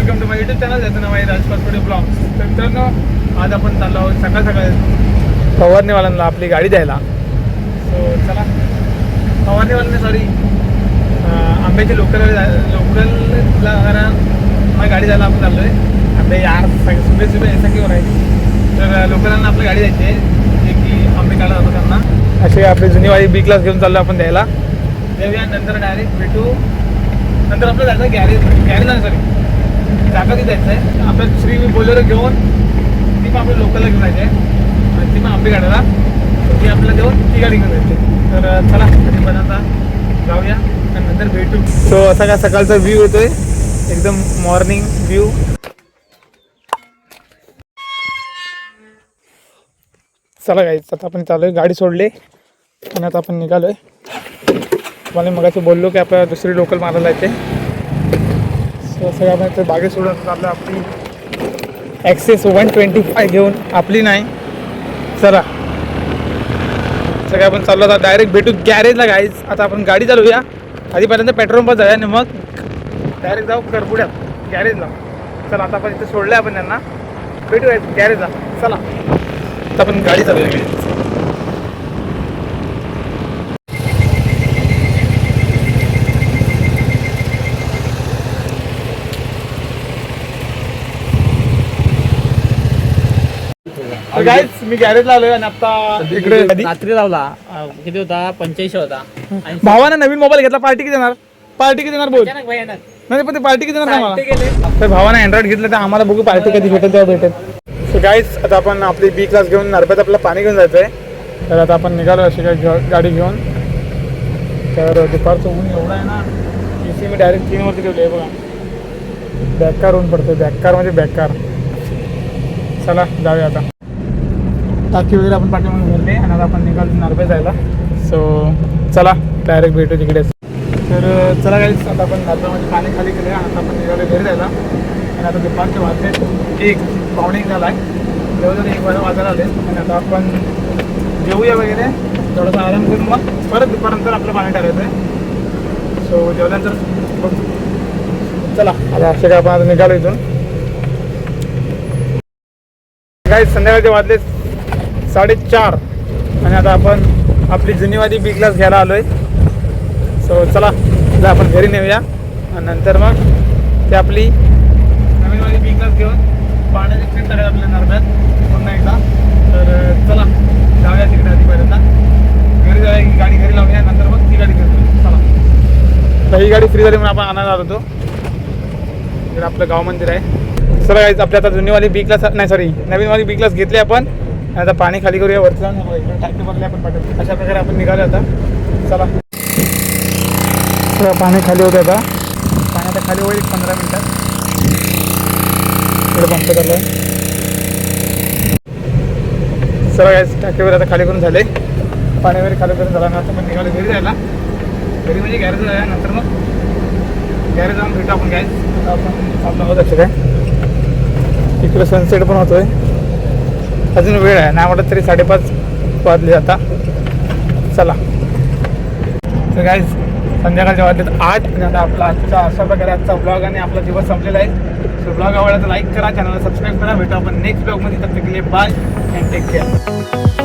Welcome to my YouTube channel. त्याचं नाव आहे राजपासपुडे ब्लॉग्स. तर मित्रांनो, आज आपण चाललो आहोत सकाळ फवारणीवाल्यांना आपली गाडी द्यायला. सो चला, फवारणीवाल्यांना सॉरी आंब्याची लोकलला गाडी द्यायला आपण चाललो आहे. आंबे यार सुबह सुबह ऐसा क्यों आहे. तर लोकलांना आपली गाडी द्यायची आहे, जे की आंबे काढत जातो त्यांना. अशी आपली जुनीवाली बी क्लास घेऊन चाललो आपण द्यायला. देऊया, नंतर डायरेक्ट भेटू. नंतर आपलं जायचं गॅरेजला सॉरी जागा ती द्यायचं आहे. आपल्या श्री बोलेरो घेऊन ती पण आपल्या लोकलला घेऊन जायची आहे आणि ती पण आंबे काढायला ती आपल्याला देऊन ती गाडी घेऊन जायची. तर चला कधी बनवता जाऊया आणि नंतर भेटू. सो असा काय सकाळचा व्ह्यू होतोय, एकदम मॉर्निंग व्ह्यू. चला गाईच, आता आपण चालू आहे, गाडी सोडली आणि आता आपण निघालो आहे. मला मगाशी बोललो की आपल्याला दुसरी लोकल मारायला येते. सो सगळं आपण इथे बागे सोडून आपलं आपली ॲक्सेस 125 घेऊन, आपली नाही. चला सगळं आपण चाललो, आता डायरेक्ट भेटू गॅरेजला गाईज. आता आपण गाडी चालवूया, आधीपर्यंत पेट्रोल पंप जाऊया आणि मग डायरेक्ट जाऊ करपुड्यात गॅरेजला. चला आता आपण इथे सोडलं आपण त्यांना, भेटूया गॅरेजला. चला आता आपण गाडी चालवूया. गाईज मी गॅरेजला आलोय आणि आता इकडे रात्री लावला किती होता 85 होता. भावानं नवीन मोबाईल घेतला. पार्टी किती देणार? पार्टी किती देणार बोल. नाही पण ते पार्टी किती देणार आम्हाला. तर भावानं अँड्रॉइड घेतलं, तर आम्हाला बघू पार्टी कधी भेटेल तेव्हा भेटेल. सो गाईज आता आपण आपली बी क्लास घेऊन नरब्यात आपलं पाणी घेऊन जायचं आहे. तर आता आपण निघालो अशी काय गाडी घेऊन. तर दुपारचं ऊन एवढं आहे ना, AC मी डायरेक्ट 3 वरती ठेवली आहे बघा. बॅककार ऊन पडतो, बॅककार म्हणजे बॅककार. चला जाऊया आता. टाकी वगैरे आपण पाठीमागे भरले आणि आता आपण निघालो नरबे जायला. सो चला डायरेक्ट भेटू तिकडेच. तर चला गाईज, आता आपण नरब्यामध्ये पाणी खाली केलं आणि आता आपण निघालो घरी जायला. आणि आता दुपारचे वाजले 1:15 झाला आहे. जवळजवळ 1 वाजायला आले आणि आता आपण जेवूया वगैरे, थोडासा आराम करून मग परत दुपारनंतर आपलं पाणी टाकायचं आहे. सो जेवल्यानंतर बघू. चला आता असे काय आपण आता निघालो इथून. गाईज संध्याकाळचे वाजले 4:30 आणि आता आपण आपली जुनीवाली बी क्लास घ्यायला आलो आहे. सो चला आपण घरी नेऊया आणि नंतर मग ते आपली नवीनवाली बी क्लास घेऊन पाण्याची ट्रिप टाकायला आपल्या नरब्यात पुन्हा एकदा. तर चला जाऊया तिकडे आधीपर्यंत. घरी जाऊया, गाडी घरी लावूया, नंतर मग ती गाडी घेऊन चला. तर ही गाडी फ्री झाली म्हणून आपण आणायला आलो होतो. इकडे आपलं गाव मंदिर आहे. सर गाईज आपल्या आता जुनीवाली बी क्लास नाही सॉरी नवीनवाली बी क्लास घेतली आपण. आता पाणी खाली करूया, वरती जाऊन इकडे टाकी भरली आपण पाठवतो. अशा प्रकारे आपण निघालो आता. चला पाणी खाली होतं, आता पाणी आता खाली होईल 15 मिनिटात. इकडे पंप चालू आहे. चला गाईज टाकीवर आता खाली करून झाले, पाणी वगैरे खाली करून झालं ना. आता आपण निघालो घरी जायला. घरी म्हणजे गॅरेज जाऊया, नंतर मग गॅरेज जाऊन भेटू आपण. गाईज आता आपण चाललो आहोत. असं काय इकडे सनसेट पण होतोय, अजून वेळ आहे, नाही वाटत तरी 5:30 वाजले आता. चला तर गाईज संध्याकाळचे वाजलेत 8 आणि आता आपला आजचा अशा प्रकारे आजचा ब्लॉग आणि आपला दिवस संपलेला आहे. सो ब्लॉग आवडला तर लाईक करा, चॅनलला सबस्क्राईब करा. भेटू आपण नेक्स्ट ब्लॉगमध्ये. तब तक के लिए बाय अँड टेक केअर.